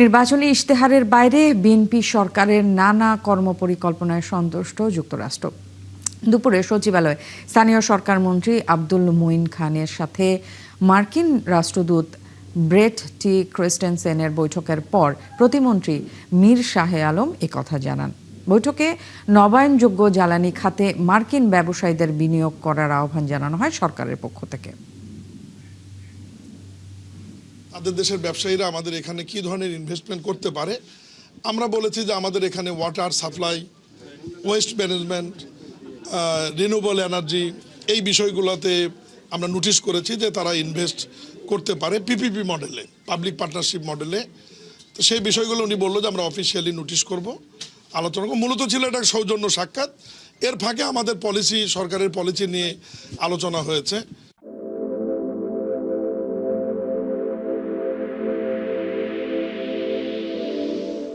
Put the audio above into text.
নির্বাচনী ইশতেহারের বাইরে বিএনপি সরকারের নানা কর্মপরিকল্পনায় সন্তুষ্ট যুক্তরাষ্ট্র। দুপুরে সচিবালয়ে স্থানীয় সরকার মন্ত্রী আব্দুল মুইন খানের সাথে মার্কিন রাষ্ট্রদূত ব্রেট টি ক্রিস্টেনসেনের বৈঠকের পর প্রতিমন্ত্রী মীর শাহে আলম একথা জানান। বৈঠকে নবায়নযোগ্য জ্বালানি খাতে মার্কিন ব্যবসায়ীদের বিনিয়োগ করার আহ্বান জানানো হয় সরকারের পক্ষ থেকে। তাদের দেশের ব্যবসায়ীরা আমাদের এখানে কি ধরনের ইনভেস্টমেন্ট করতে পারে, আমরা বলেছি যে আমাদের এখানে water supply, waste management, renewable energy, এই বিষয়গুলোতে আমরা নোটিশ করেছি যে তারা ইনভেস্ট করতে পারে পিপিপি মডেলে, পাবলিক পার্টনারশিপ মডেলে। তো সেই বিষয়গুলো উনি বললো যে আমরা অফিসিয়ালি নোটিশ করব, আলোচনা করব। মূলত ছিল এটা সৌজন্য সাক্ষাৎ, এর ফাঁকে আমাদের পলিসি, সরকারের পলিসি নিয়ে আলোচনা হয়েছে।